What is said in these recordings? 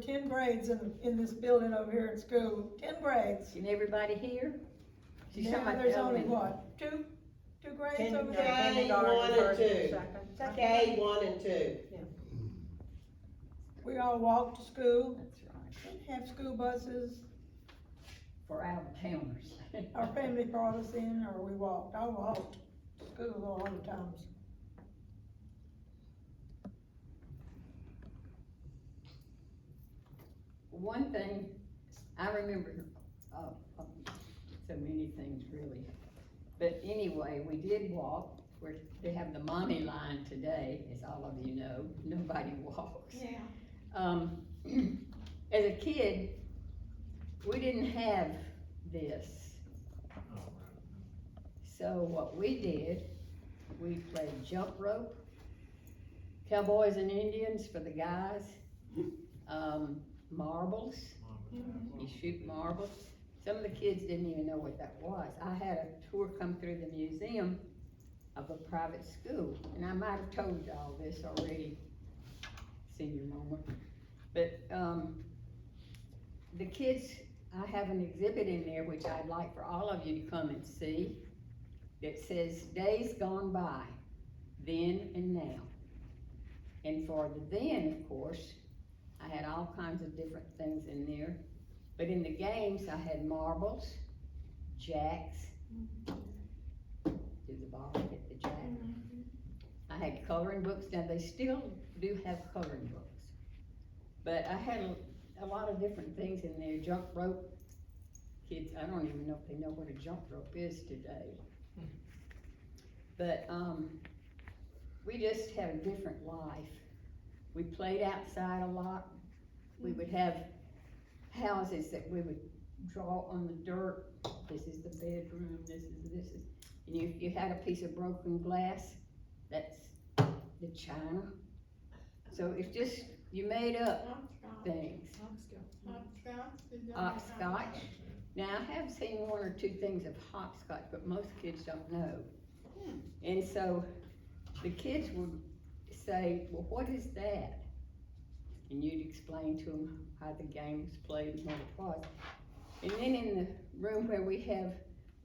were 10 grades in this building over here at school, 10 grades. And everybody here? She's talking Now about there's only elementary. what, two grades over there? K1 and 2. K1 and 2. We all walked to school, That's right. didn't have school buses. For out of towners. Our family brought us in, or we walked. I walked to school a lot of times. One thing, I remember, so many things really. But anyway, we did walk, where they have the mommy line today, as all of you know, nobody walks. Yeah. As a kid, we didn't have this. So what we did, we played jump rope, cowboys and Indians for the guys, marbles, you shoot marbles. Some of the kids didn't even know what that was. I had a tour come through the museum of a private school, and I might have told y'all this already, senior moment. But the kids, I have an exhibit in there which I'd like for all of you to come and see. That says days gone by, then and now. And for the then, of course, I had all kinds of different things in there. But in the games, I had marbles, jacks. Do the ball hit the jack? I had coloring books. Now they still do have coloring books. But I had a lot of different things in there. Jump rope. Kids, I don't even know if they know what a jump rope is today. But we just had a different life. We played outside a lot. We would have houses that we would draw on the dirt. This is the bedroom, this is, and if you had a piece of broken glass, that's the china. So it's just, you made up things. Hopscotch. Now I have seen one or two things of hopscotch, but most kids don't know. And so the kids would say, well, what is that? And you'd explain to them how the game was played and what it was. And then in the room where we have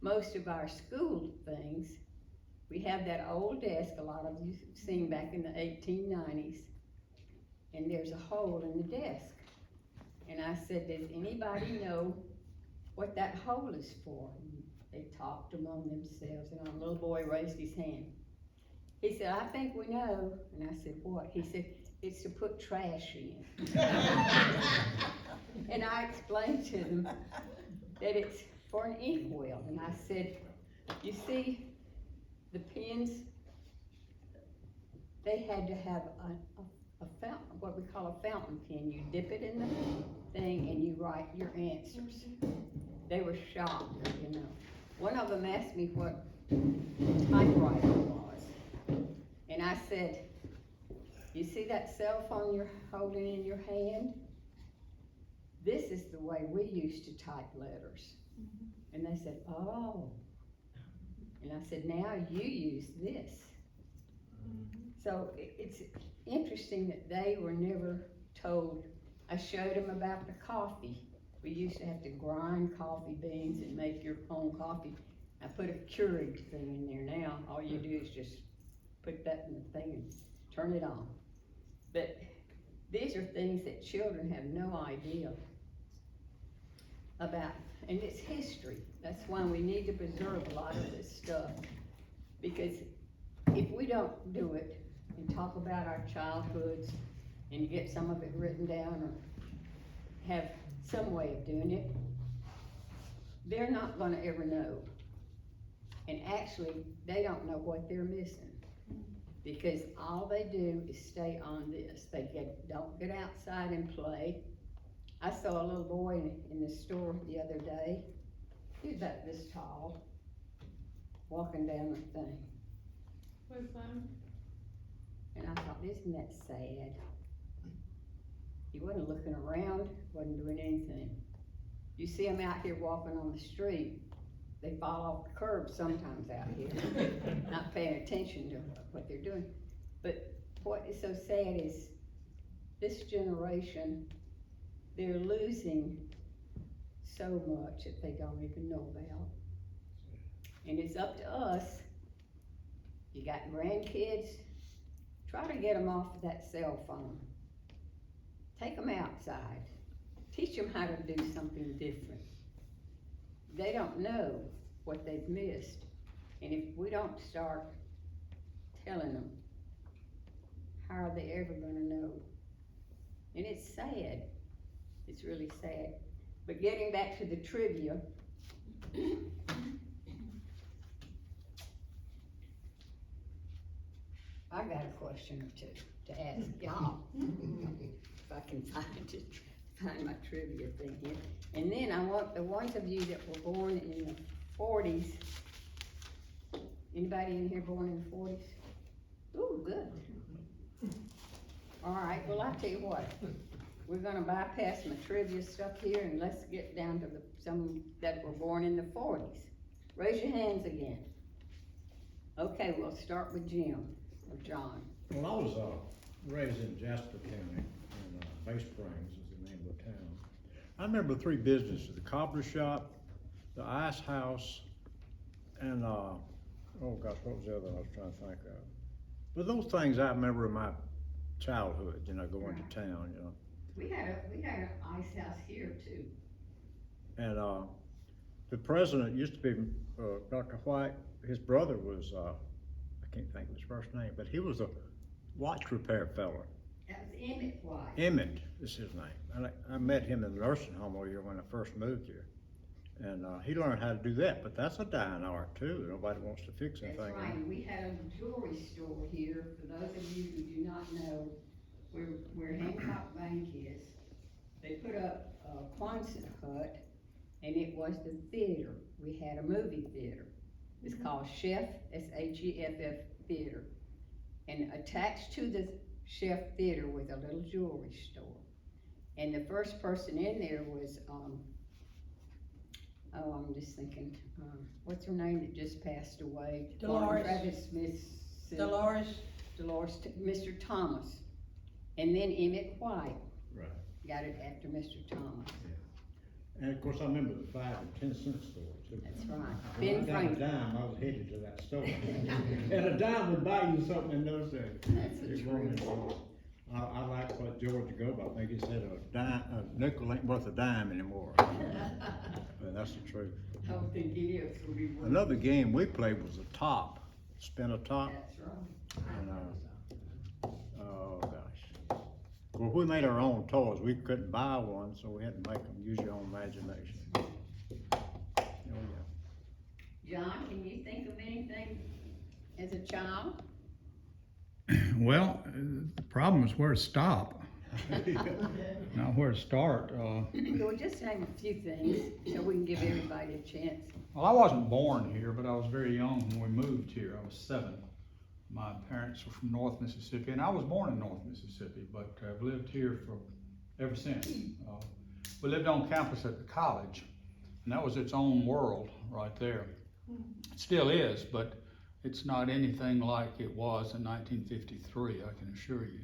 most of our school things, we have that old desk a lot of you have seen back in the 1890s. And there's a hole in the desk. And I said, does anybody know what that hole is for? And they talked among themselves, and a little boy raised his hand. He said, I think we know. And I said, what? He said, it's to put trash in. And I explained to them that it's for an inkwell. And I said, you see, the pens, they had to have a fountain, what we call a fountain pen. You dip it in the thing and you write your answers. They were shocked, you know. One of them asked me what typewriter was. And I said, you see that cell phone you're holding in your hand? This is the way we used to type letters. And they said, oh. And I said, now you use this. So it's interesting that they were never told. I showed them about the coffee. We used to have to grind coffee beans and make your own coffee. I put a Keurig thing in there now. All you do is just put that in the thing and turn it on. But these are things that children have no idea about. And it's history. That's why we need to preserve a lot of this stuff. Because if we don't do it and talk about our childhoods and get some of it written down or have some way of doing it, they're not gonna ever know. And actually, they don't know what they're missing. Because all they do is stay on this. They don't get outside and play. I saw a little boy in the store the other day. He was about this tall, walking down the thing. What's that? And I thought, isn't that sad? He wasn't looking around, wasn't doing anything. You see him out here walking on the street, they fall off the curb sometimes out here, not paying attention to what they're doing. But what is so sad is this generation they're losing so much that they don't even know about. And it's up to us. You got grandkids, try to get them off of that cell phone. Take them outside. Teach them how to do something different. They don't know what they've missed. And if we don't start telling them, how are they ever gonna know? And it's sad. It's really sad. But getting back to the trivia, I got a question or two to ask y'all. If I can find my trivia thing here. And then I want the ones of you that were born in the 40s. Anybody in here born in the 40s? Ooh, good. All right, well, I'll tell you what. We're gonna bypass my trivia stuff here and let's get down to some that were born in the 40s. Raise your hands again. Okay, we'll start with Jim or John. Well, I was raised in Jasper County, in Bay Springs is the name of the town. I remember three businesses: the cobbler shop, the ice house, and oh gosh, what was the other one I was trying to think of? But those things I remember in my childhood, going to town, We had an ice house here too. And the president used to be Dr. White. His brother was I can't think of his first name, but he was a watch repair fella. That was Emmett White. Emmett is his name. And I met him in the nursing home over here when I first moved here. And he learned how to do that, but that's a dying art too. Nobody wants to fix anything. That's right, and we had a jewelry store here. For those of you who do not know where Hancock Bank is, they put up a Quonset hut, and it was the theater. We had a movie theater. It's called Chef, S-H-E-F-F Theater. And attached to the Chef Theater was a little jewelry store. And the first person in there was, I'm just thinking, what's her name that just passed away? Dolores. Travis Smith. Dolores. Mr. Thomas. And then Emmett White Right. got it after Mr. Thomas. And of course, I remember the 5 and 10 cent stores too. That's right. When I Ben got a Franklin. dime, I was headed to that store. And a dime would buy you something in those days. That's the It wasn't- truth. I like what George Goba, I think he said a nickel ain't worth a dime anymore. But that's the truth. I don't think any of us will be worth. Another game we played was a top, spin a top. That's right. And, oh gosh. Well, we made our own toys. We couldn't buy one, so we had to make them. Use your own imagination. Oh, yeah. John, can you think of anything as a child? Well, the problem is where to stop, not where to start. Well, just name a few things so we can give everybody a chance. Well, I wasn't born here, but I was very young when we moved here. I was 7. My parents were from North Mississippi, and I was born in North Mississippi, but I've lived here ever since. We lived on campus at the college, and that was its own world right there. It still is, but it's not anything like it was in 1953, I can assure you.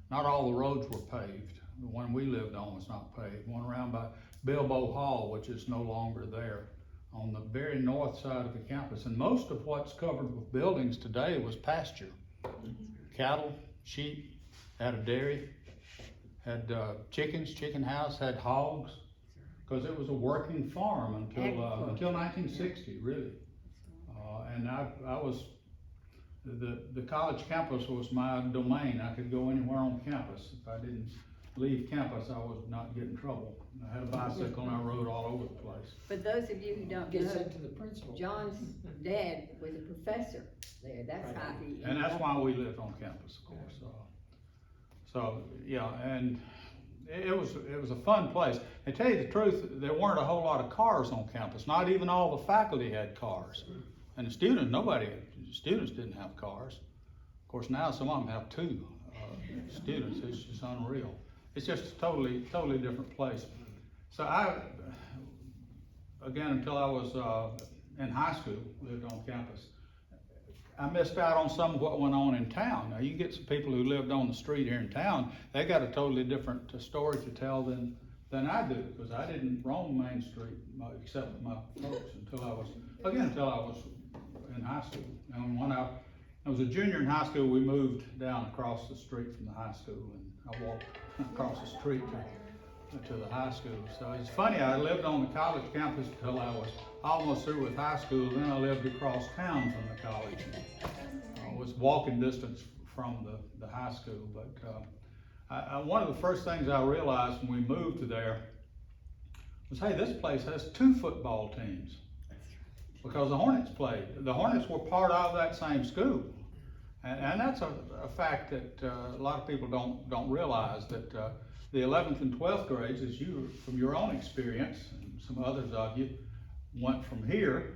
Not all the roads were paved. The one we lived on was not paved. One around by Bilbo Hall, which is no longer there, on the very north side of the campus. And most of what's covered with buildings today was pasture. Cattle, sheep, had a dairy, had chickens, chicken house, had hogs, because it was a working farm until 1960, really. And I was, the college campus was my domain. I could go anywhere on campus. If I didn't leave campus, I would not get in trouble. I had a bicycle and I rode all over the place. For those of you who don't Get know, sent to the principal. John's dad was a professor there. That's how he. And that's why we lived on campus, of course. So yeah, and it was a fun place. And to tell you the truth, there weren't a whole lot of cars on campus. Not even all the faculty had cars. And the students didn't have cars. Of course, now some of them have 2 students. It's just unreal. It's just a totally different place. So again, until I was in high school, lived on campus. I missed out on some of what went on in town. Now you get some people who lived on the street here in town, they got a totally different story to tell than than I do, because I didn't roam Main Street except with my folks until I was in high school. And when I was a junior in high school, we moved down across the street from the high school, and I walked across the street to the high school. So it's funny, I lived on the college campus until I was almost through with high school, then I lived across town from the college. I was walking distance from the high school, but one of the first things I realized when we moved to there was, hey, this place has 2 football teams. Because the Hornets played. The Hornets were part of that same school. And that's a fact that a lot of people don't realize, that the 11th and 12th grades, as you, from your own experience, and some others of you, went from here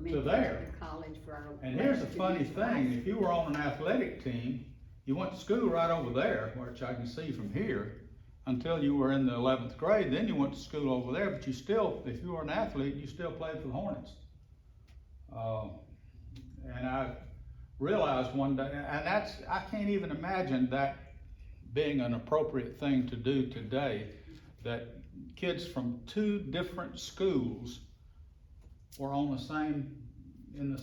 to there. College for our And here's the funny thing, if you were on an athletic team, you went to school right over there, which I can see from here, until you were in the 11th grade. Then you went to school over there, but you still, if you were an athlete, you still played for the Hornets. And I realized one day, and I can't even imagine that being an appropriate thing to do today, that kids from 2 different schools were in the same And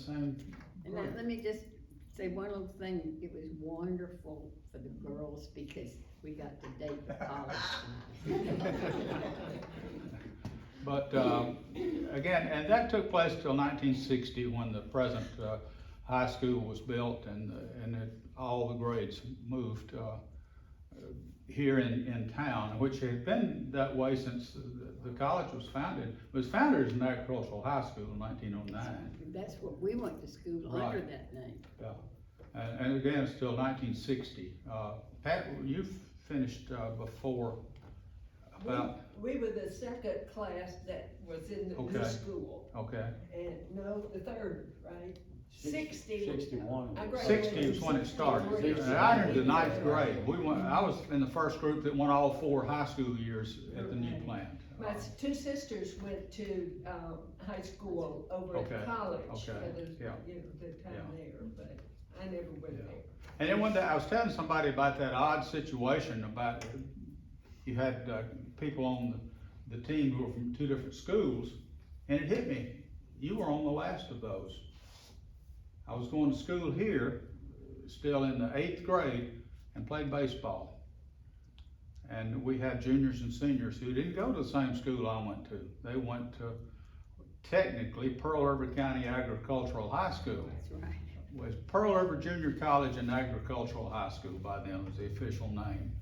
let me just say one little thing. It was wonderful for the girls because we got to date the college. But again, and that took place till 1960, when the present high school was built, and all the grades moved here in town, which had been that way since the college was founded. It was founded as an agricultural high school in 1909. That's what we went to school Right. under that name. Yeah, and again, it's still 1960. Pat, you finished before about. We were the second class that was in the new Okay. school, Okay. and no, the third, right? 60. 61. I graduated 60 is when it started. 60. And I entered the 9th grade. I was in the first group that went all 4 high school years at the new plant. My 2 sisters went to, high school over Okay, at college. okay, For the, yeah. you know, the time Yeah. there, but I never went Yeah. there. And then one day I was telling somebody about that odd situation about, you had people on the team who were from 2 different schools, and it hit me. You were on the last of those. I was going to school here, still in the 8th grade, and played baseball. And we had juniors and seniors who didn't go to the same school I went to. They went to, technically, Pearl River County Agricultural High School. That's right. It was Pearl River Junior College and Agricultural High School by then was the official name.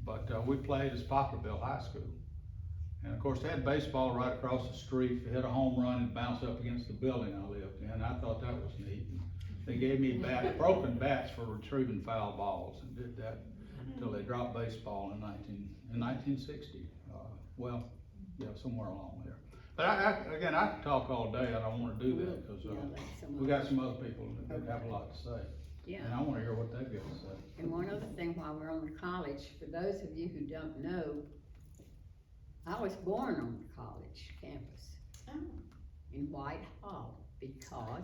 But we played as Poplarville High School. And of course, they had baseball right across the street. They hit a home run and bounce up against the building I lived in. I thought that was neat. And they gave me broken bats for retrieving foul balls, and did that until they dropped baseball in 1960. Well, yeah, somewhere along there. But again, I could talk all day. I don't want to do that because Yeah, that's some we of got us. some other people that have a lot to say. Yeah. And I want to hear what they've got to say. And one other thing while we're on the college, for those of you who don't know, I was born on the college campus in Whitehall because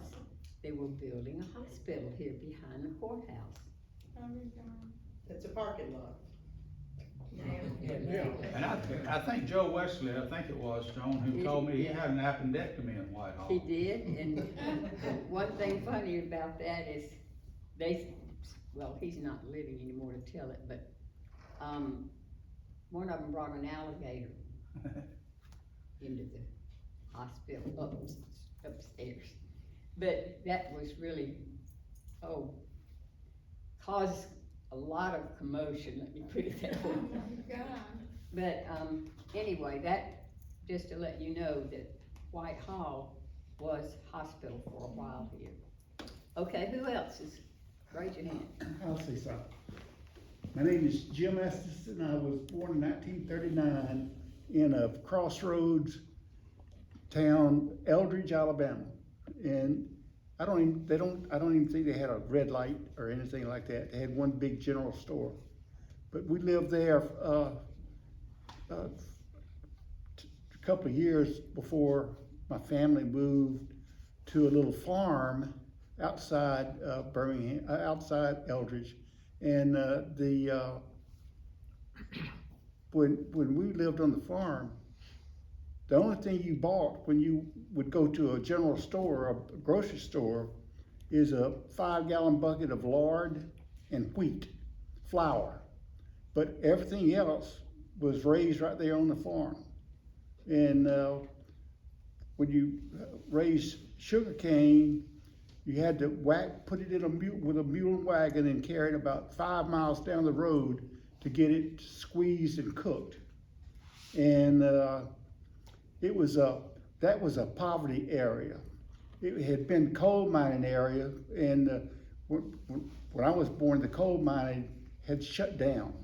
they were building a hospital here behind the courthouse. It's a parking lot. And I think Joe Wesley, I think it was, Joan, who told me he had an appendectomy in Whitehall. He did, and one thing funny about that is well, he's not living anymore to tell it, but, one of them brought an alligator into the hospital upstairs. But that was really, caused a lot of commotion, let me put it that way. But, anyway, that, just to let you know that Whitehall was hospital for a while here. Okay, who else is, raise your hand. I'll say something. My name is Jim Estes, and I was born in 1939 in a crossroads town, Eldridge, Alabama. And I don't even think they had a red light or anything like that. They had one big general store. But we lived there a couple of years before my family moved to a little farm outside Birmingham, outside Eldridge. And when we lived on the farm, the only thing you bought when you would go to a general store or a grocery store is a 5-gallon bucket of lard and wheat, flour. But everything else was raised right there on the farm. And when you raised sugar cane, you had to put it in with a mule wagon and carry it about 5 miles down the road to get it squeezed and cooked. And that was a poverty area. It had been coal mining area, and when I was born, the coal mining had shut down.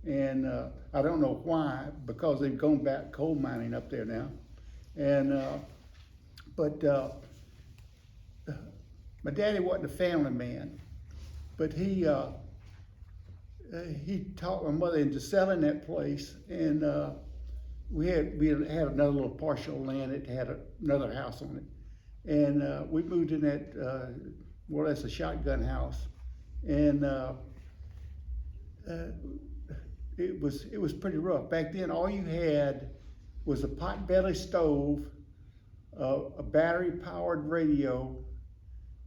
And I don't know why, because they've gone back coal mining up there now. And but my daddy wasn't a family man, but he talked my mother into selling that place, and we had another little parcel of land that had another house on it, and we moved in that more or less a shotgun house, and it was pretty rough back then. All you had was a potbelly stove, a battery powered radio,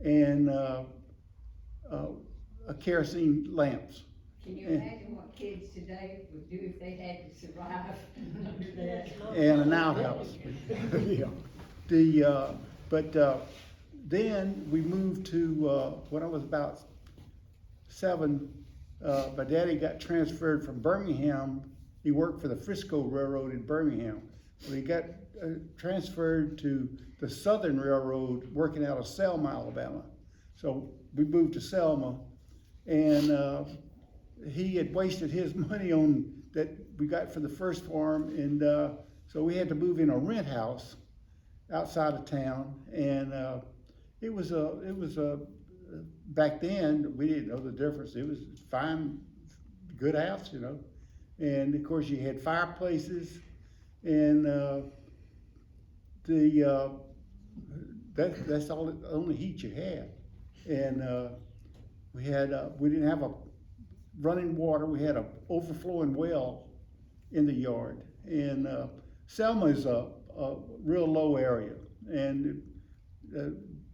and a kerosene lamps. Can you imagine what kids today would do if they had to survive under that? And an outhouse. Yeah. Then we moved to, when I was about 7, my daddy got transferred from Birmingham. He worked for the Frisco Railroad in Birmingham. So he got transferred to the Southern Railroad working out of Selma, Alabama. So we moved to Selma, and he had wasted his money on that we got for the first farm, and so we had to move in a rent house outside of town, and it was a back then we didn't know the difference. It was fine, good house, you know, and of course you had fireplaces, and that's all the only heat you had, and we didn't have a running water. We had a overflowing well in the yard, and Selma is a real low area, and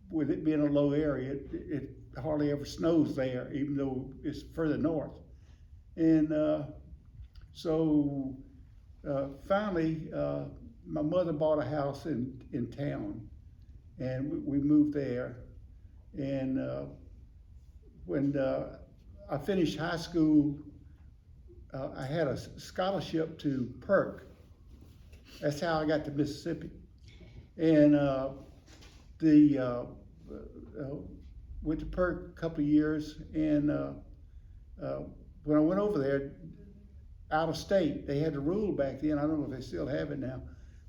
with it being a low area, it hardly ever snows there, even though it's further north. And so finally, my mother bought a house in town, and we moved there. And when I finished high school, I had a scholarship to PERC. That's how I got to Mississippi. And went to PERC a couple of years, and when I went over there, out of state, they had a rule back then, I don't know if they still have it now,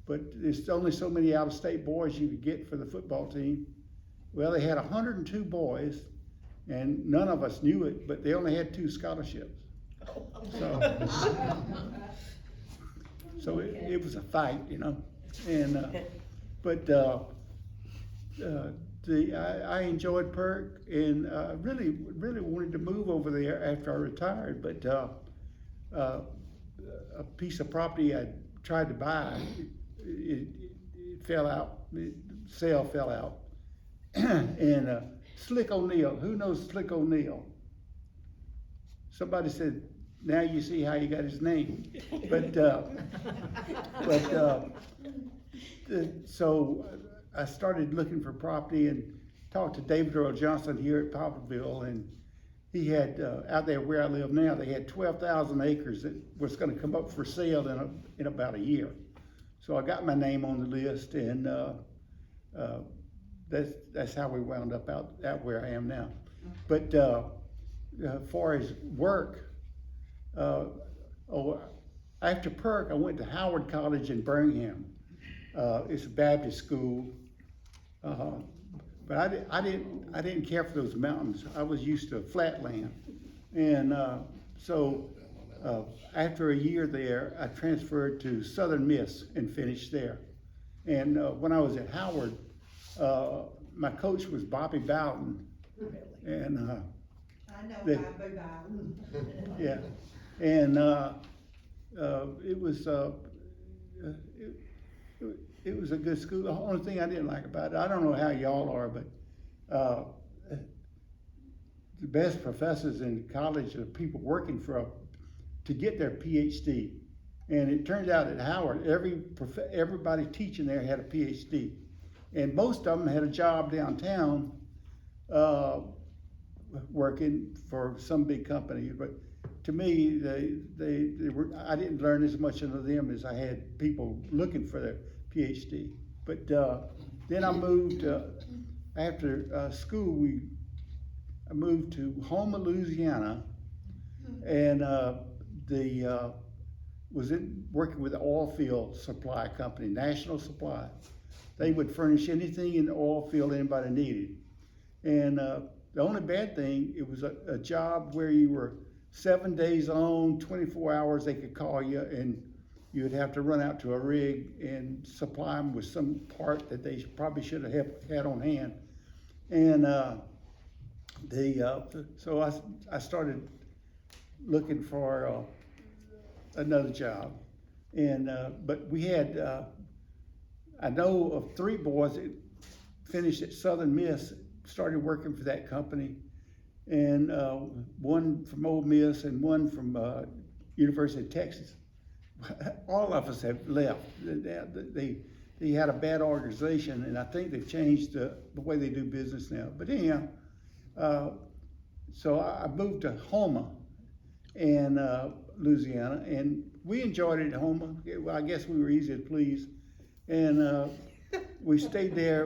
but there's only so many out-of-state boys you could get for the football team. Well, they had 102 boys, and none of us knew it, but they only had 2 scholarships. So it was a fight, you know, and but I enjoyed PERC, and really wanted to move over there after I retired, but a piece of property I tried to buy, it fell out, sale fell out, and Slick O'Neil, who knows Slick O'Neil? Somebody said, now you see how you got his name. So I started looking for property and talked to David Earl Johnson here at Poplarville, and he had, out there where I live now, they had 12,000 acres that was gonna come up for sale in about a year. So I got my name on the list, and that's how we wound up out where I am now. But as far as work, after PERC, I went to Howard College in Birmingham. It's a Baptist school, but I didn't care for those mountains. I was used to flat land, and so after a year there, I transferred to Southern Miss and finished there. And when I was at Howard, my coach was Bobby Bowden, and I know Bobby Bowden. yeah, and it was, it was a good school. The only thing I didn't like about it, I don't know how y'all are, but, the best professors in college are people working to get their PhD. And it turns out at Howard, everybody teaching there had a PhD. And most of them had a job downtown, working for some big company. But to me, they were, I didn't learn as much under them as I had people looking for their PhD. But then I moved, after school, I moved to Houma, Louisiana, and was working with the oil field supply company, National Supply. They would furnish anything in the oil field anybody needed. And the only bad thing, it was a job where you were 7 days on, 24 hours they could call you, and you'd have to run out to a rig and supply them with some part that they probably should have had on hand. And so I started looking for another job. And but we had, I know of 3 boys that finished at Southern Miss, started working for that company, and one from Ole Miss and one from University of Texas. All of us have left. They had a bad organization, and I think they've changed the way they do business now. But anyhow, so I moved to Houma and Louisiana, and we enjoyed it at Houma. Well, I guess we were easy to please, and we stayed there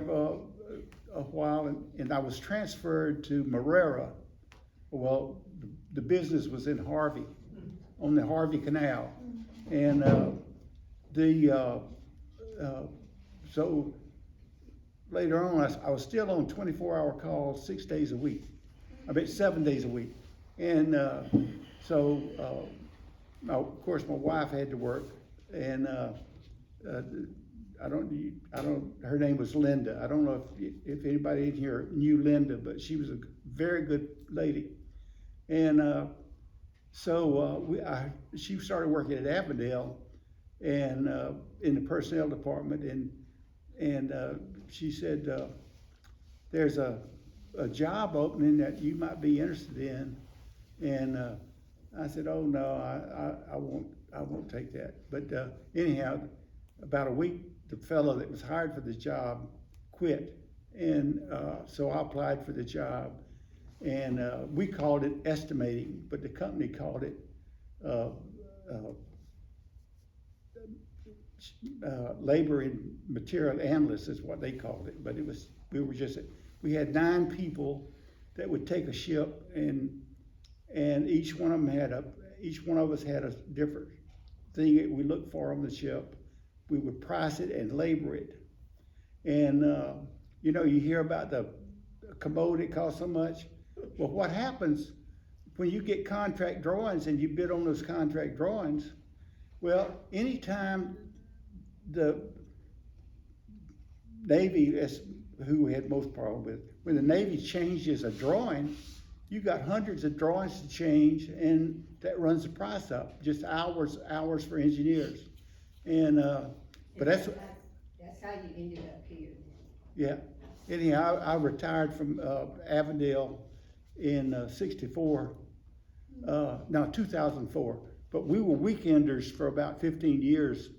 a while, and I was transferred to Marrera. Well, the business was in Harvey, on the Harvey Canal, and so later on, I was still on 24-hour calls 6 days a week. I mean, 7 days a week. And so, now, of course, my wife had to work, and her name was Linda. I don't know if anybody in here knew Linda, but she was a very good lady. And she started working at Avondale, and in the personnel department, and she said, there's a job opening that you might be interested in. And I said, oh no, I won't take that. But anyhow, about a week, the fellow that was hired for the job quit. And so I applied for the job, and we called it estimating, but the company called it labor and material analyst is what they called it. But we had 9 people that would take a ship, and each one of us had a different thing that we looked for on the ship. We would price it and labor it. And you hear about the commodity costs so much. Well, what happens when you get contract drawings and you bid on those contract drawings? Well, anytime the Navy, that's who we had most problem with, when the Navy changes a drawing, you got hundreds of drawings to change, and that runs the price up. Just hours for engineers. And but that's how you ended up here. Yeah. Anyhow, I retired from Avondale in 2004. But we were weekenders for about 15 years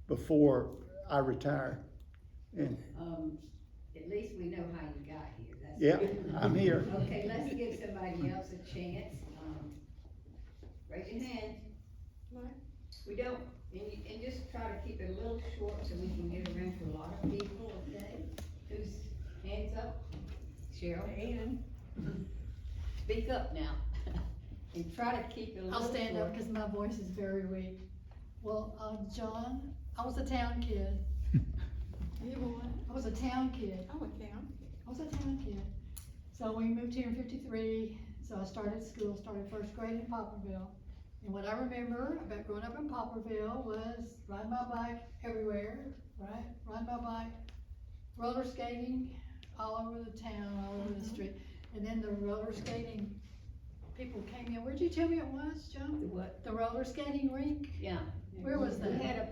before I retired. And at least we know how you got here. That's yeah, good. I'm here. Okay, let's give somebody else a chance. Raise your hand. We don't, and just try to keep it a little short so we can get around to a lot of people, okay? Who's hands up? Cheryl? And Speak up now. And try to keep it a little I'll stand short. up because my voice is very weak. Well, John, I was a town kid. you what? I was a town kid. I went down. I was a town kid. So we moved here in '53, so I started school, started first grade in Poplarville. And what I remember about growing up in Poplarville was riding my bike everywhere, right? Riding my bike, roller skating all over the town, all over the street. And then the roller skating people came in. Where'd you tell me it was, John? The what? The roller skating rink? Yeah. Where was We that? had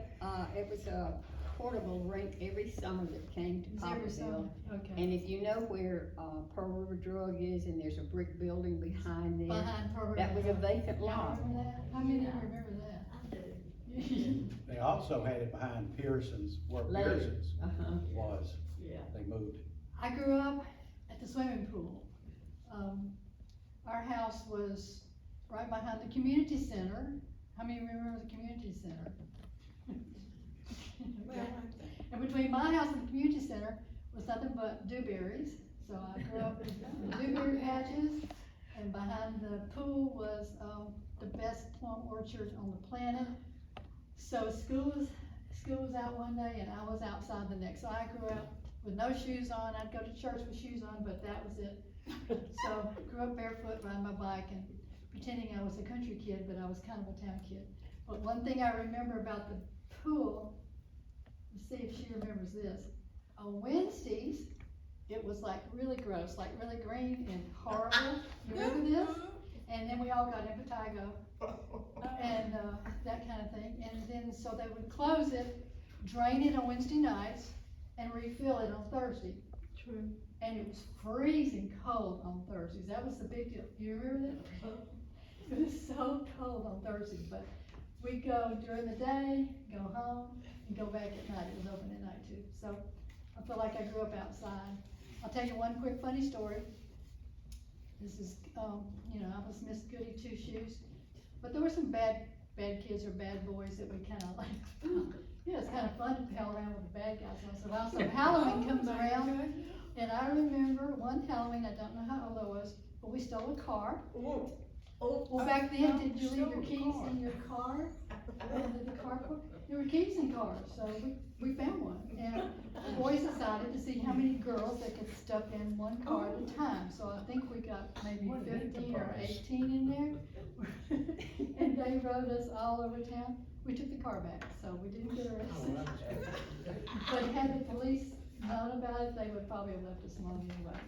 it was a portable rink every summer that came to It was every summer, Poplarville. okay. And if you know where, Pearl River Drug is, and there's a brick building behind there, Behind Pearl that was a River. vacant Y'all lot. remember that? How many of you remember that? I do. They also had it behind Pearson's, where Later. Pearson's Uh-huh. was. Yeah. They moved. I grew up at the swimming pool. Our house was right behind the community center. How many remember the community center? And between my house and the community center was nothing but dewberries. So I grew up with dewberry patches, and behind the pool was, the best plum orchard on the planet. So school was out one day and I was outside the next. So I grew up with no shoes on. I'd go to church with shoes on, but that was it. So grew up barefoot, riding my bike and pretending I was a country kid, but I was kind of a town kid. But one thing I remember about the pool, let's see if she remembers this. On Wednesdays, it was like really gross, like really green and horrible. You remember this? And then we all got impetigo and that kind of thing. And then, so they would close it, drain it on Wednesday nights, and refill it on Thursday. True. And it was freezing cold on Thursdays. That was the big deal. You remember that? It was so cold on Thursdays, but we'd go during the day, go home, and go back at night. It was open at night too. So I feel like I grew up outside. I'll tell you one quick funny story. This is, I was Miss Goody Two Shoes, but there were some bad kids or bad boys that we kind of like. Yeah, it's kind of fun to pal around with the bad guys once in a while. So Halloween comes around, and I remember one Halloween, I don't know how old I was, but we stole a car. Well, back then, did you leave your keys in your car? Did the car, there were keys in cars, so we found one. And the boys decided to see how many girls they could stuff in one car at a time. So I think we got maybe 15 or 18 in there. And they rode us all over town. We took the car back, so we didn't get arrested. But had the police known about it, they would probably have left us alone anyway.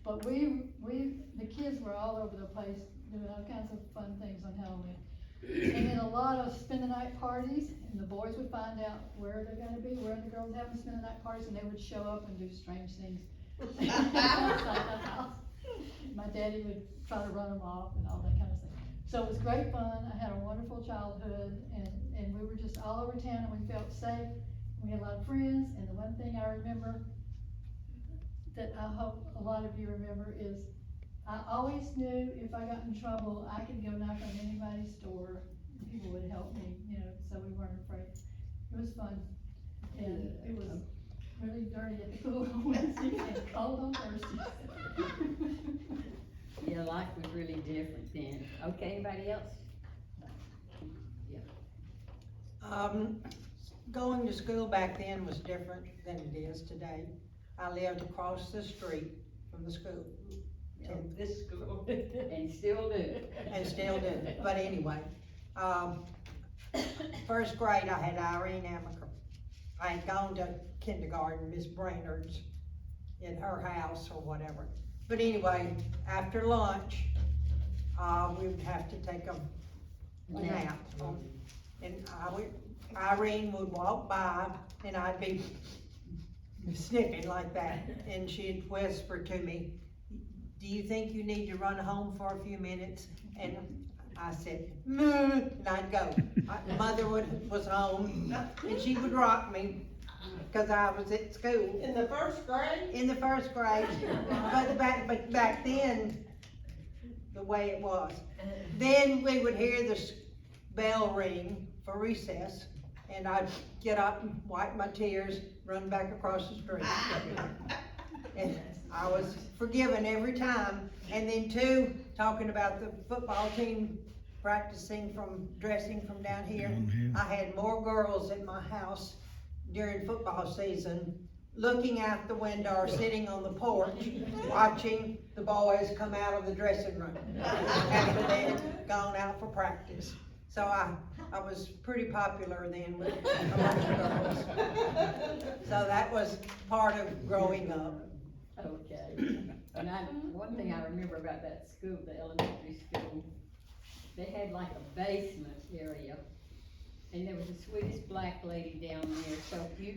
But the kids were all over the place doing all kinds of fun things on Halloween. And then a lot of spend the night parties, and the boys would find out where they're gonna be, where the girls having spend the night parties, and they would show up and do strange things outside the house. My daddy would try to run them off and all that kind of stuff. So it was great fun. I had a wonderful childhood, and we were just all over town, and we felt safe. We had a lot of friends, and the one thing I remember that I hope a lot of you remember is I always knew if I got in trouble, I could go knock on anybody's door, and people would help me, so we weren't afraid. It was fun, and it was really dirty at the pool on Wednesday and cold on Thursday. Yeah, life was really different then. Okay, anybody else? Going to school back then was different than it is today. I lived across the street from the school. This school. And still do. And still do, but anyway, first grade I had Irene Amaker. I had gone to kindergarten, Miss Brainerd's, in her house or whatever. But anyway, after lunch, we would have to take a nap. And Irene would walk by and I'd be sniffing like that, and she'd whisper to me, "Do you think you need to run home for a few minutes?" And I said, "No," and I'd go. Mother was home, and she would rock me, cause I was at school. In the first grade? In the first grade, but back then, the way it was. Then we would hear the bell ring for recess, and I'd get up and wipe my tears, run back across the street. And I was forgiven every time. And then too, talking about the football team dressing from down here, I had more girls at my house during football season, looking out the window or sitting on the porch, watching the boys come out of the dressing room after they had gone out for practice. So I was pretty popular then with a bunch of girls. So that was part of growing up. Okay. And one thing I remember about that school, the elementary school, they had like a basement area. And there was the sweetest black lady down there, so if you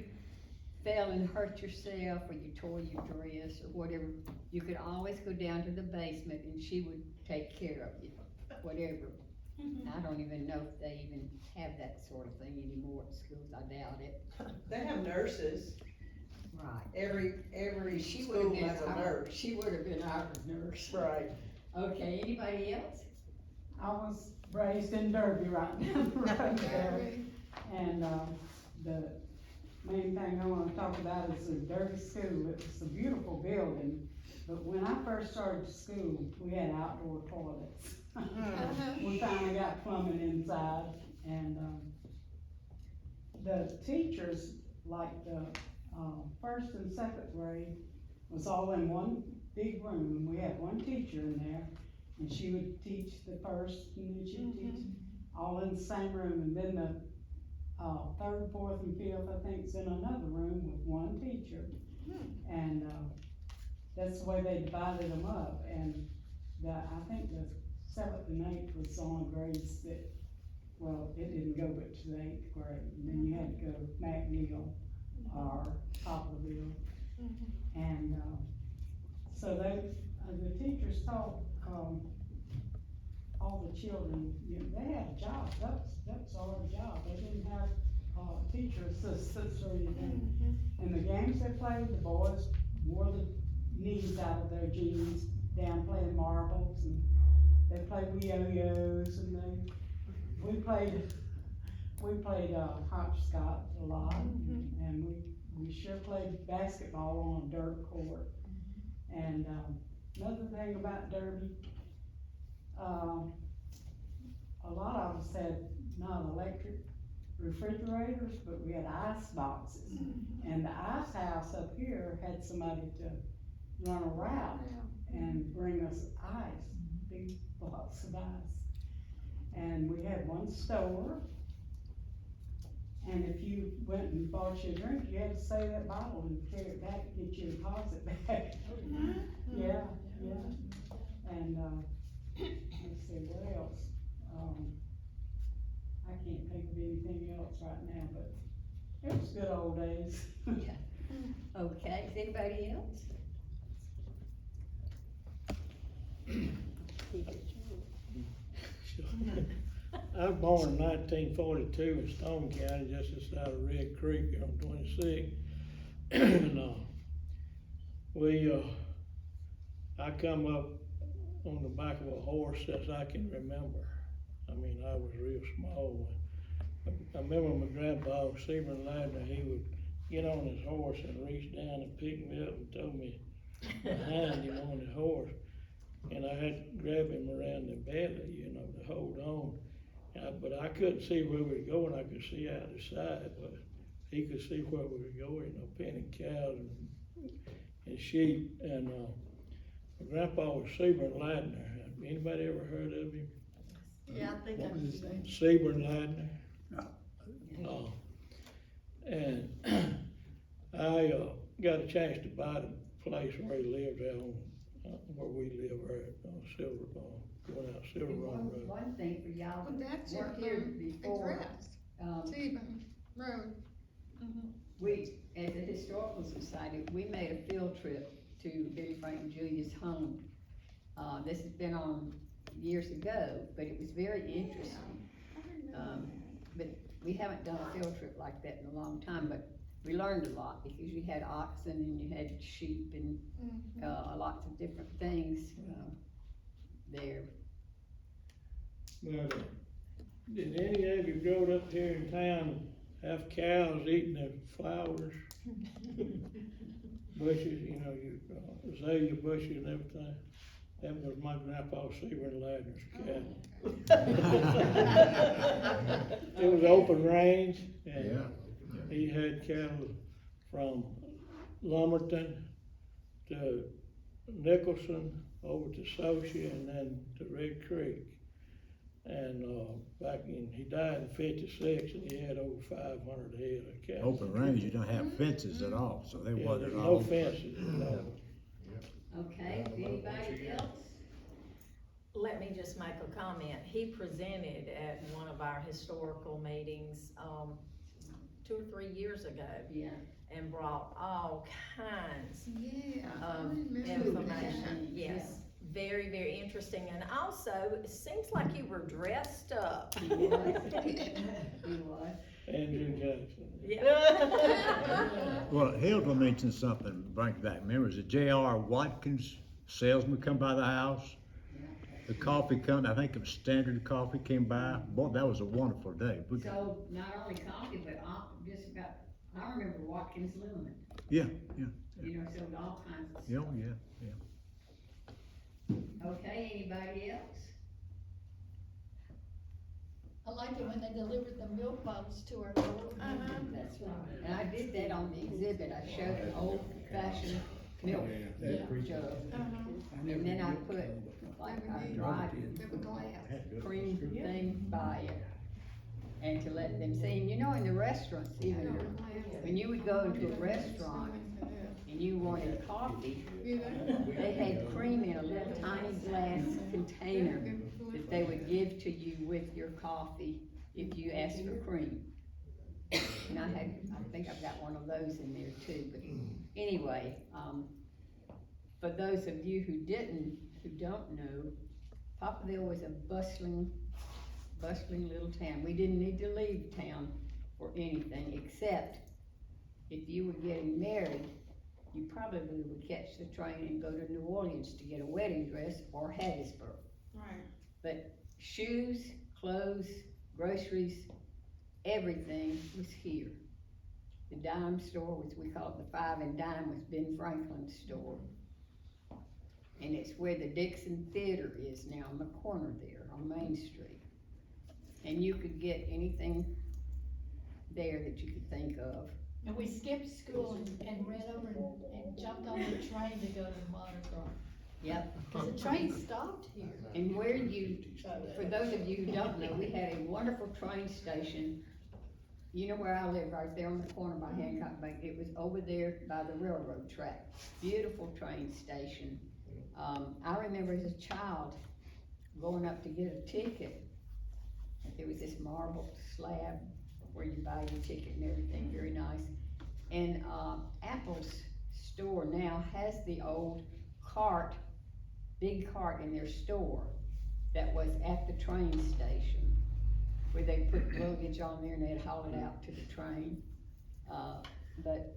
fell and hurt yourself, or you tore your dress, or whatever, you could always go down to the basement and she would take care of you, whatever. I don't even know if they even have that sort of thing anymore at schools, I doubt it. They have nurses, Right. every She would have school been has a our, nurse. she would have been our nurse. Right. Okay, anybody else? I was raised in Derby right down the road there. And, the main thing I wanna talk about is the Derby School. It was a beautiful building, but when I first started school, we had outdoor toilets. We finally got plumbing inside, and, the teachers, like the, first and second grade, was all in one big room. We had one teacher in there, and she would teach the first, and then she'd teach all in the same room, and then the, third, fourth, and fifth, I think, is in another room with one teacher. And, that's the way they divided them up, and I think the seventh and eighth was on grades that, well, it didn't go but to the eighth grade, and then you had to go McNeil or Poplarville. And, so the teachers taught, all the children, you know, they had a job, that's our job, they didn't have, teacher assistants or anything. And the games they played, the boys wore the knees out of their jeans, down playing marbles, and they played yo-yos, and we played hopscotch a lot, and we sure played basketball on a dirt court. And, another thing about Derby, a lot of us had not electric refrigerators, but we had ice boxes. And the ice house up here had somebody to run a route and bring us ice, big blocks of ice. And we had one store, and if you went and bought you a drink, you had to save that bottle and carry it back, get your deposit back. Yeah. And, let's see, what else? I can't think of anything else right now, but it was good old days. Yeah. Okay, is anybody else? I was born in 1942 in Stone County, just outside of Red Creek on 26. And, I come up on the back of a horse since I can remember. I mean, I was real small. I remember my grandpa, Seaman Ladner, he would get on his horse and reach down and pick me up and throw me behind him on the horse. And I had to grab him around the belly, you know, to hold on. But I couldn't see where we were going. I could see out the side, but he could see where we were going, you know, penning cows and sheep. And my grandpa was Seaman Ladner. Anybody ever heard of him? Yeah, I think What was his name? Seaman Ladner. No. And I got a chance to buy the place where he lived out on, where we live, right on Silver, going out Silver And Run Road. one thing for y'all Well, that's that weren't your here before, address, Stephen Road. we, as a historical society, we made a field trip to Billy Frank and Julia's home. This has been on years ago, but it was very interesting. But we haven't done a field trip like that in a long time, but we learned a lot because you had oxen and you had sheep and, lots of different things, there. But, did any of you grow up here in town have cows eating the flowers? Bushes, you know, azalea bushes and everything? That was my grandpa Seaman Ladner's cattle. It was open range, and he had cattle from Lumberton to Nicholson, over to Socia, and then to Red Creek. And, he died in 56, and he had over 500 head of cattle. Open range, you don't have fences at all, so they Yeah, wasn't there's all. no fences, no. Okay, anybody else? let me just make a comment. He presented at one of our historical meetings, 2 or 3 years ago. Yeah. And brought all kinds Yeah, I of remember information, that. yes. Very, very interesting, and also, it seems like you were dressed up. He was. He was. Andrew Jackson. Yeah. Well, Hilda mentioned something, bring back memories, that J.R. Watkins salesman come by the house. The coffee come, I think it was Standard Coffee came by. Boy, that was a wonderful day. So not only coffee, but just about, I remember Watkins Lumen. Yeah, yeah. You know, sold all kinds of Yeah, stuff. yeah. Okay, anybody else? I like it when they delivered the milk bottles to our door. That's right. And I did that on the exhibit. I showed an old fashioned milk jug. And then I put like a dried cream thing by it. And to let them see, and you know, in the restaurants, even when you would go into a restaurant and you wanted coffee, they had cream in a little tiny glass container that they would give to you with your coffee if you asked for cream. And I think I've got one of those in there too, but anyway, for those of you who don't know, Poplarville was a bustling little town. We didn't need to leave town for anything, except if you were getting married, you probably would catch the train and go to New Orleans to get a wedding dress or Hattiesburg. Right. But shoes, clothes, groceries, everything was here. The dime store, which we call it the Five and Dime, was Ben Franklin's store. And it's where the Dixon Theater is now, on the corner there on Main Street. And you could get anything there that you could think of. And we skipped school and ran over and jumped on the train to go to Mardi Gras. Yep. Cause the train stopped here. And where for those of you who don't know, we had a wonderful train station. You know where I live, right there on the corner by Hancock Bank. It was over there by the railroad track. Beautiful train station. I remember as a child going up to get a ticket. There was this marble slab where you buy your ticket and everything, very nice. And Apple's store now has the old cart, big cart in their store that was at the train station, where they put luggage on there and they'd haul it out to the train. But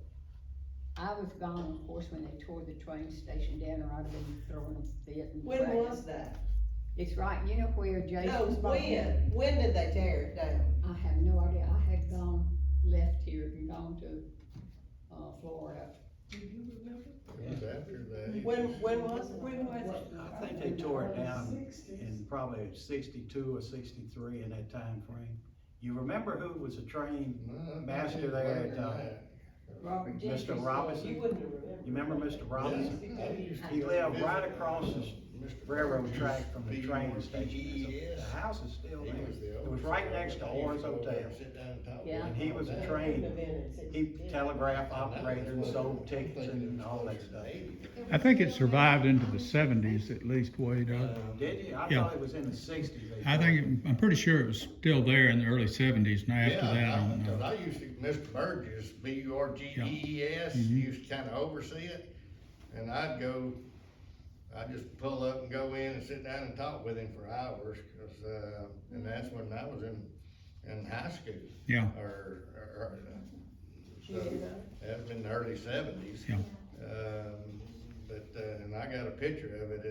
I was gone, of course, when they tore the train station down, or I'd have been throwing a fit and When cracking. was that? It's right, you know where Jason's. No, when did they tear it down? I have no idea. I had left here and gone to, Florida. Do you remember? It was after that. When was it? I think they tore it down in probably 62 or 63 in that time frame. You remember who was a train master there at, Robert Gentry. Mr. Robinson? You wouldn't remember. You remember Mr. Robinson? He lived right across the railroad track from the train station. The house is still there. It was right next to Orr's Hotel. Yeah. And he was a train, he telegraph operator and sold tickets and all that stuff. I think it survived into the 70s at least, Wade. Did you? I Yeah. thought it was in the 60s. I'm pretty sure it was still there in the early 70s, and after that, I don't know. I used to, Mr. Burgess, Burgees, used to kinda oversee it, and I'd just pull up and go in and sit down and talk with him for hours, and that's when I was in high school. Yeah. So, that was in the early 70s. Yeah. And I got a picture of it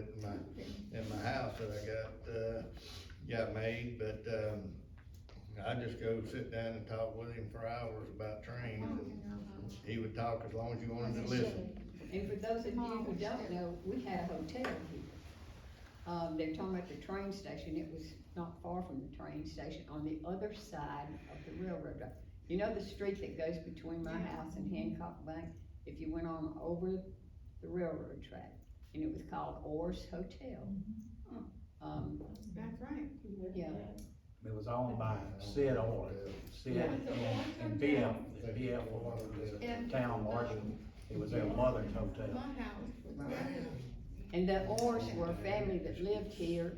in my house that I got made, but, I just go sit down and talk with him for hours about trains, and he would talk as long as you wanted to listen. And for those of you who don't know, we had a hotel here. They're talking about the train station. It was not far from the train station, on the other side of the railroad track. You know the street that goes between my house and Hancock Bank? If you went on over the railroad track, and it was called Orr's Hotel. That's right. Yeah. It was owned by Sid Orr, Sid and BF was the town marshal. It was their mother's hotel. My house was right. And the Orrs were a family that lived here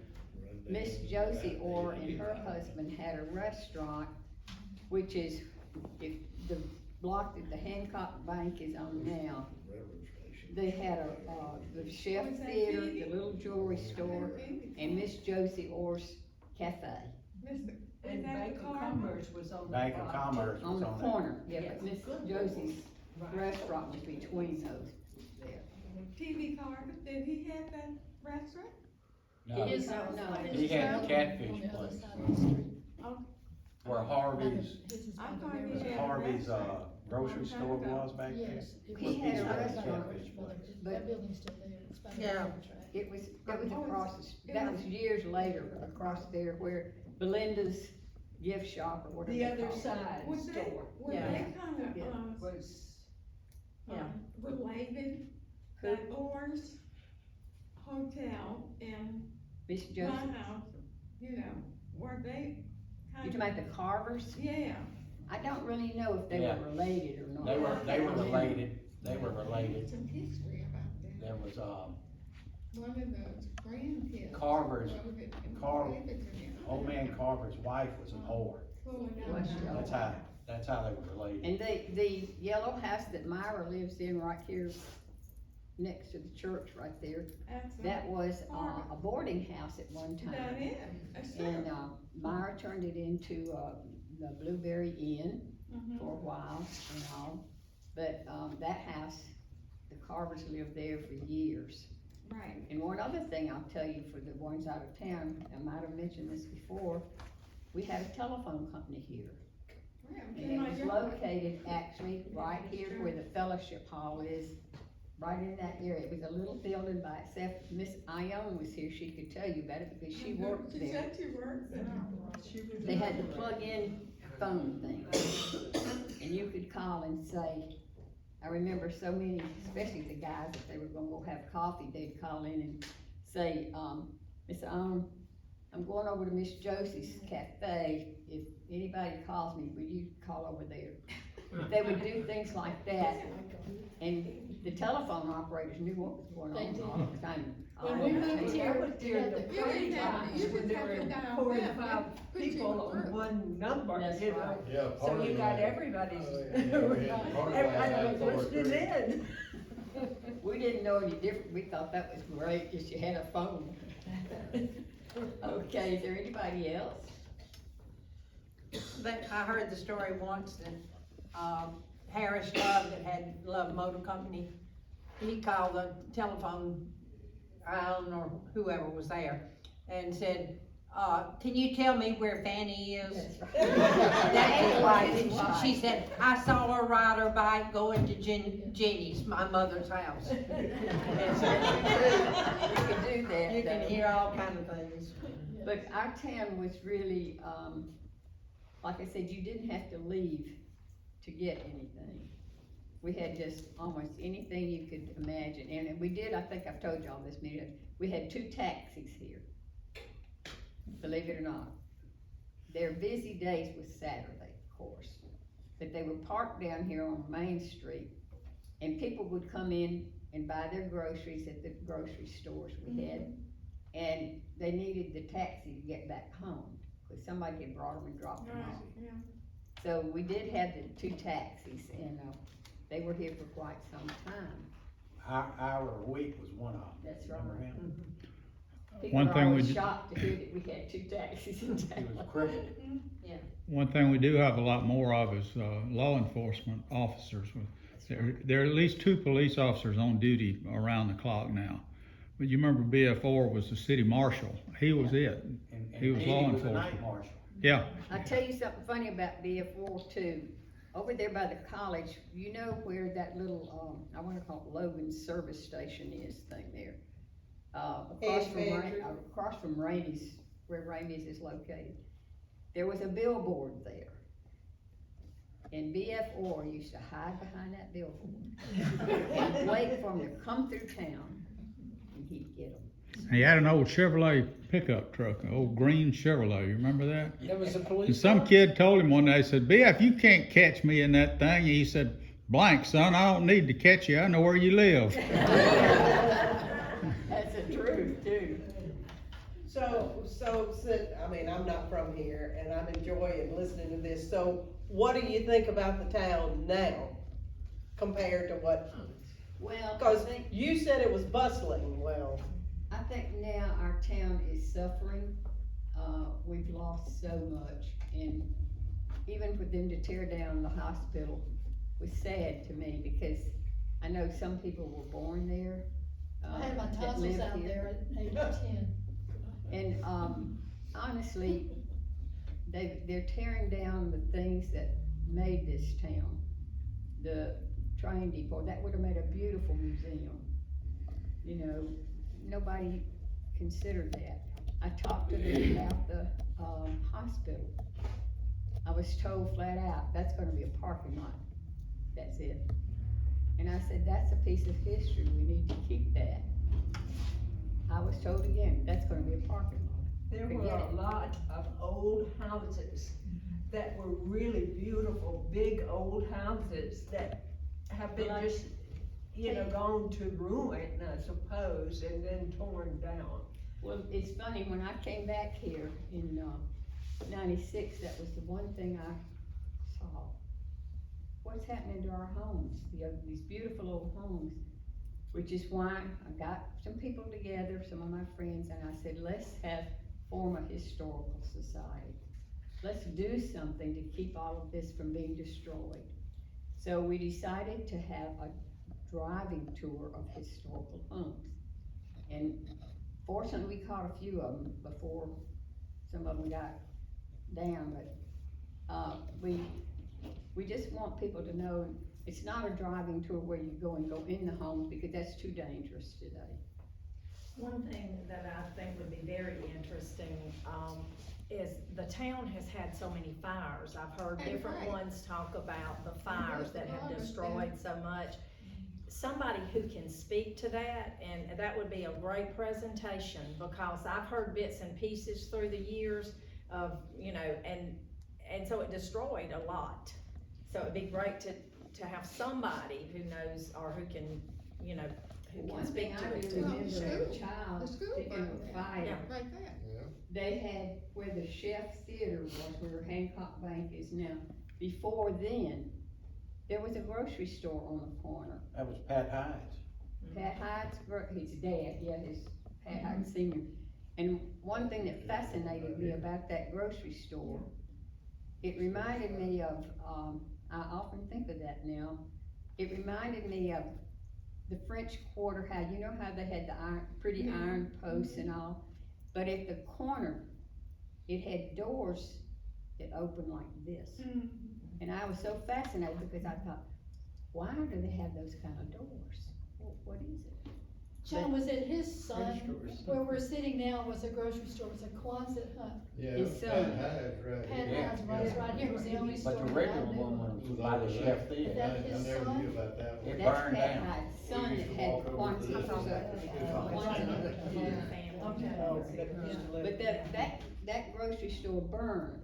Miss Josie Orr and her husband had a restaurant, which is, if the block that the Hancock Bank is on now, they had the Chef Theater, the little jewelry store, and Miss Josie Orr's Cafe. And Bank of Commerce was on the Bank of block. Commerce On was the on corner, yeah, Yes. but Miss Josie's restaurant was between those there. TV Carver, did he have that restaurant? No, His- no. he had a catfish place where Harvey's, I thought he was had it a Harvey's, restaurant. grocery store was back there? Yes. He had a He had a restaurant, catfish place. That building's still there, it's by the Yeah. railroad track. it was across, that was years later, across there where Belinda's gift shop or whatever The they other call it. side Was they, store. were Yeah. they kind Yeah, of, was, Yeah. related? Who? That Orr's Hotel and Miss my Josie, house, you know, were they you kind talking about the Carvers? Yeah. I don't really know if they Yeah. were related or not. They were related, they were related. Some history about that. There was, One of the grandkids. Carver's, wrote it and Carver, gave it to me. old man Carver's wife was a whore. Pulling out Bless my- you. That's how they were related. And the yellow house that Myra lives in right here, next to the church right there, That's that was, Carver. a boarding house at one time. That is, that's And, true. Myra turned it into, the Blueberry Inn Mhm. for a while and all. But, that house, the Carvers lived there for years. Right. And one other thing I'll tell you for the ones out of town, I might have mentioned this before, we had a telephone company here. Yeah, And in it my was yard. located actually right here where the fellowship hall is, right in that area. It was a little building by itself. Miss Ione was here, she could tell you about it because she worked She there. said she worked there. They had the plug-in phone thing. And you could call and say, I remember so many, especially the guys, if they were gonna go have coffee, they'd call in and say, Miss Ione, I'm going over to Miss Josie's Cafe. If anybody calls me, will you call over there? They would do things like that, and the telephone operators knew what was going on all the time. When we moved here, that was during the You didn't have to- you pre-times when just there have to were dial 4 and that, 5 put you people through. on one number, That's you know? right. Yeah, So part you of got that. everybody's, Oh, yeah. everybody was listening in. We didn't know any different, we thought that was great, just you had a phone. Okay, is there anybody else? But I heard the story once that, Harris Love that had Love Motor Company, he called the telephone, I don't know, whoever was there, and said, can you tell me where Fanny is? That's his wife. She said, I saw her ride her bike going to Jenny's, my mother's house. You could do that. You can though. hear all kind of things. But our town was really, like I said, you didn't have to leave to get anything. We had just almost anything you could imagine, and we did, I think I've told y'all this many times, we had 2 taxis here. Believe it or not. Their busy days was Saturday, of course, but they were parked down here on Main Street, and people would come in and buy their groceries at the grocery stores we had, and they needed the taxi to get back home, cause somebody had brought them and dropped them Right, off. yeah. So we did have the 2 taxis, and, they were here for quite some time. Hour a week was one of them. That's Remember right. him? People One are thing we always did- shocked to hear that we had 2 taxis in He town. was crippled. One thing we do have a lot more of is, law enforcement officers. There are at least 2 police officers on duty around the clock now. But you remember BF4 was the city marshal, he was it, And he was law a night enforcement. marshal. Yeah, I'll tell you something funny about BF4 too. Over there by the college, you know where that little, I wanna call it Logan's service station is thing there? Across from Rainey's, where Rainey's is located. There was a billboard there. And BF4 used to hide behind that billboard and wait for them to come through town, and he'd get them. he had an old Chevrolet pickup truck, an old green Chevrolet, you remember that? There was a police. And some kid told him one day, said, BF, you can't catch me in that thing. He said, blank, son, I don't need to catch you, I know where you live. That's the truth too. So So, I'm not from here, and I'm enjoying listening to this, so what do you think about the town now, compared to what? Well, I Cause think, you said it was bustling, well, I think now our town is suffering, we've lost so much, and even for them to tear down the hospital was sad to me, because I know some people were born there. I had my that tonsils lived out here. there at age 10. And, honestly, they're tearing down the things that made this town. The train depot, that would've made a beautiful museum. You know, nobody considered that. I talked to them about the, hospital. I was told flat out, that's gonna be a parking lot, that's it. And I said, that's a piece of history, we need to keep that. I was told again, that's gonna be a parking lot. There were Forget a it. lot of old houses that were really beautiful, big old houses that have been Like- just, gone to ruin, I suppose, and then torn down. Well, it's funny, when I came back here in, '96, that was the one thing I saw. What's happening to our homes, these beautiful old homes? Which is why I got some people together, some of my friends, and I said, let's form a historical society. Let's do something to keep all of this from being destroyed. So we decided to have a driving tour of historical homes. And fortunately, we caught a few of them before some of them got down, but, we just want people to know, it's not a driving tour where you go in the homes, because that's too dangerous today. One thing that I think would be very interesting, is the town has had so many fires. I've heard different Right. ones talk about the fires that have fires, destroyed so much. Somebody who can speak to that, and that would be a great presentation, because I've heard bits and pieces through the years of, and so it destroyed a lot. So it'd be great to have somebody who knows, or who can, who One can thing speak to I it do too. remember as a The child, school speaking burned of down. fire, Right there. they had where the Chef Theater was, where Hancock Bank is now. Before then, there was a grocery store on the corner. That was Pat Hyde's. Pat Hyde's, his dad, Pat Hyde Senior. And one thing that fascinated me about that grocery store, it reminded me of, I often think of that now. It reminded me of the French Quarter, how they had the pretty iron posts and all, but at the corner, it had doors that opened like this. And I was so fascinated, because I thought, why do they have those kind of doors? What is it? John, was it his son, stores. where we're sitting now was a grocery store, it was a Quonset hut. Yeah, His Pat son. Hyde's right Pat here. Hyde's right here, was the only store. But the that I regular knew one of. was by the Chef I Theater. That his never son? knew about that one. It That's burned Pat down. Hyde's son We that used to had walk over Quonset to the- But that grocery store burned.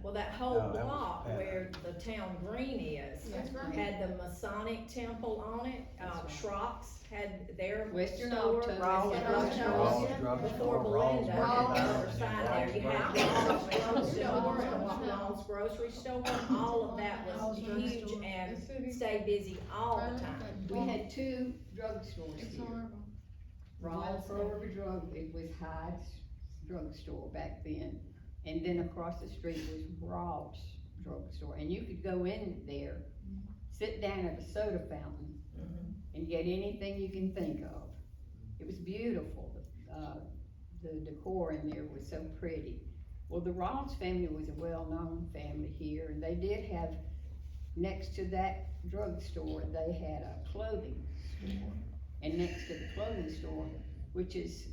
Well, that whole No, that was block bad. where the town green is, That's right. had the Masonic temple on it, Schrock's had their Western store. Auto. Rawls Yeah, Drugstore. Rawls Before Rawls Belinda, burned on the down. other side there, you had Rawls Rawls Drugstore, Rawls. Rawls Grocery Store, all of that was Rawls huge Drugstore. and stayed busy all the time. We had two drugstores It's here. horrible. One for a drug, it was Hyde's drugstore back then, and then across the street was Rawls drugstore, and you could go in there, sit down at a soda fountain, and get anything you can think of. It was beautiful, the decor in there was so pretty. Well, the Rawls family was a well-known family here, and they did have, next to that drugstore, they had a clothing store. And next to the clothing store, which is,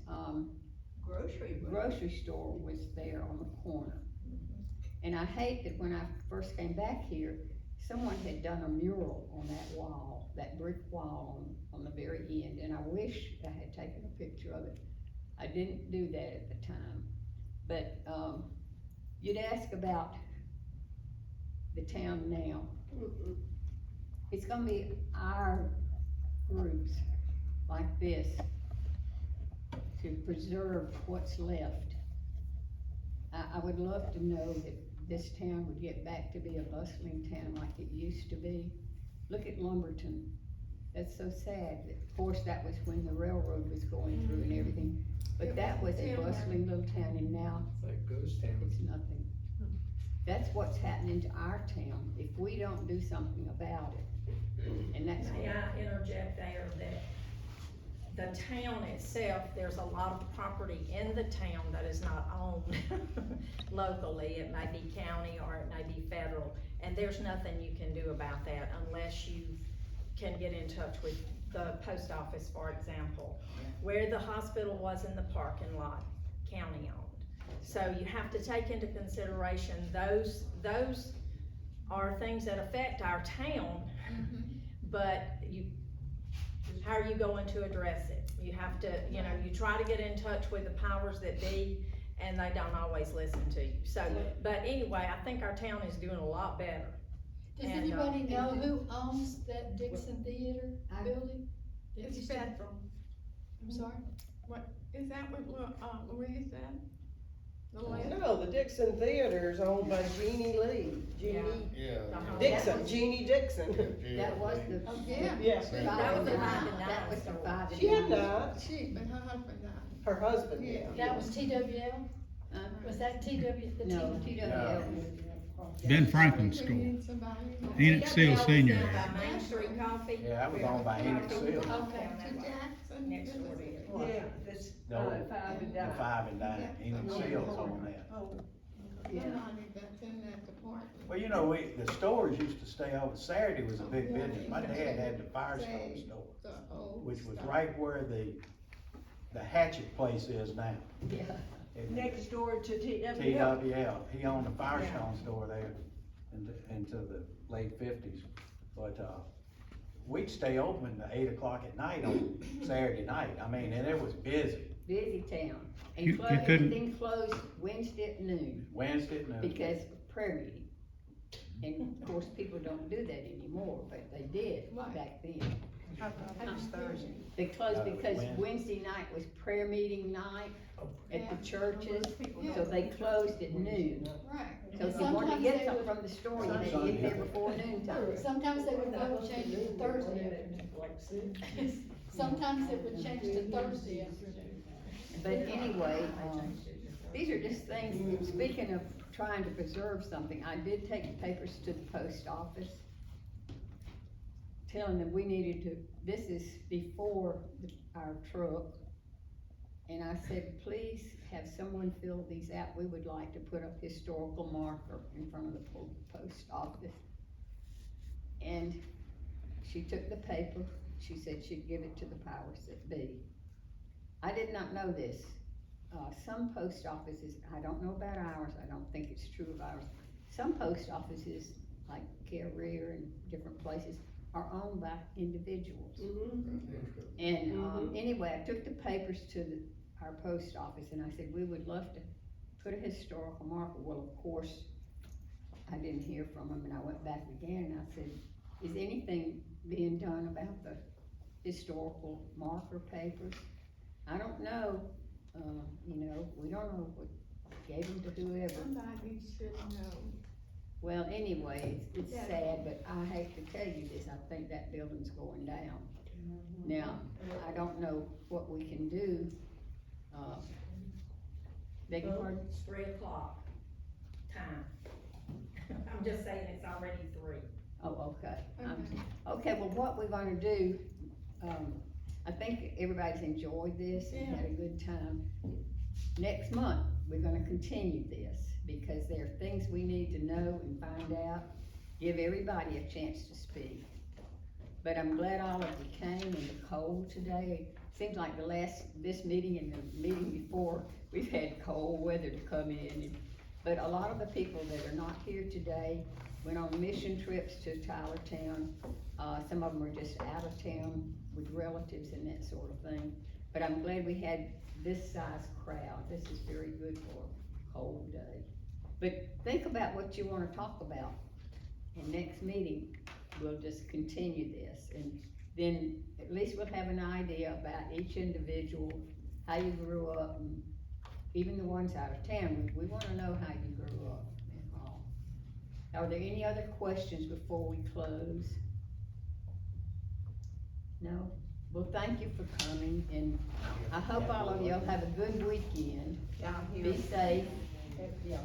grocery store was there on the corner. And I hate that when I first came back here, someone had done a mural on that wall, that brick wall on the very end, and I wish I had taken a picture of it. I didn't do that at the time. But, you'd ask about the town now. It's gonna be our groups like this to preserve what's left I would love to know that this town would get back to be a bustling town like it used to be. Look at Lumberton, that's so sad, of course, that was when the railroad was going through and everything, but that was a bustling little town, and now It's like ghost town. it's nothing. That's what's happening to our town, if we don't do something about it, and that's May what. I interject there that the town itself, there's a lot of property in the town that is not owned locally. It may be county or it may be federal, and there's nothing you can do about that unless you can get in touch with the post office, for example. Where the hospital was in the parking lot, county owned. So you have to take into consideration those are things that affect our town, but how are you going to address it? You have to, you try to get in touch with the powers that be, and they don't always listen to you. So, but anyway, I think our town is doing a lot better. Does And, anybody know who owns that Dixon Theater building? It's federal. I'm sorry? What, is that what Louise said? The lady? No, the Dixon Theater is owned by Jeannie Lee, Jeannie Yeah. Dixon, Jeannie Dixon. That was the. Oh, yeah. Yes. That was the 5 to 9 That was the store. 5 to 9. She had not, But her husband died. her husband, yeah. That was TWL? Was that TW, the No, T? TWL. Ben Franklin's We store. need somebody. Enid Seal Senior. By Main Street Coffee. Yeah, that was owned by Enid Seal. Okay. Jackson. Next door to it. Yeah, this, The old- 5 and The dime. 5 and dime, Enid Seal's on that. Oh, Somebody that's in that department. Well, the stores used to stay open. Saturday was a big business. My dad had the Firestone store, The old which was stuff. right where the Hatchet place is now. Yeah. next door to TWL. TWL, he owned the Firestone store there into the late 50s. But, we'd stay open to 8 o'clock at night on Saturday night. I mean, and it was busy. Busy town, and You couldn't- everything closed Wednesday at noon, Wednesday at noon. because of prayer meeting. And of course, people don't do that anymore, but they did back then. That was Thursday. They closed because Wednesday. Wednesday night was prayer meeting night at the churches, so they closed at noon. Right. So if you wanted to get something from the store, you had to get there before noon time. Sometimes they would vote change it to Thursday afternoon. Sometimes it would change to Thursday afternoon. But anyway, these are just things, speaking of trying to preserve something, I did take papers to the post office, telling them we needed to, this is before our truck, and I said, please have someone fill these out, we would like to put up historical marker in front of the post office. And she took the paper, she said she'd give it to the powers that be. I did not know this. Some post offices, I don't know about ours, I don't think it's true of ours. Some post offices, like Carrier and different places, are owned by individuals. And, anyway, I took the papers to our post office and I said, we would love to put a historical marker. Well, of course, I didn't hear from them, and I went back again and I said, is anything being done about the historical marker papers? I don't know, we don't know what gave them to whoever. Somebody should know. Well, anyway, it's Yeah. sad, but I hate to tell you this, I think that building's going down. Now, I don't know what we can do, beg your pardon? It's 3 o'clock time. I'm just saying it's already 3. Oh, okay. Okay, well, what we're gonna do, I think everybody's enjoyed this and had a good time. Next month, we're gonna continue this, because there are things we need to know and find out, give everybody a chance to speak. But I'm glad all of you came in the cold today. Seems like this meeting and the meeting before, we've had cold weather to come in. But a lot of the people that are not here today went on mission trips to Tylertown. Some of them were just out of town with relatives and that sort of thing. But I'm glad we had this size crowd. This is very good for a cold day. But think about what you wanna talk about. And next meeting, we'll just continue this. And then at least we'll have an idea about each individual, how you grew up, and even the ones out of town, we wanna know how you grew up and all. Are there any other questions before we close? No? Well, thank you for coming, and I hope all of y'all have a good weekend. Down here. Be safe, yeah.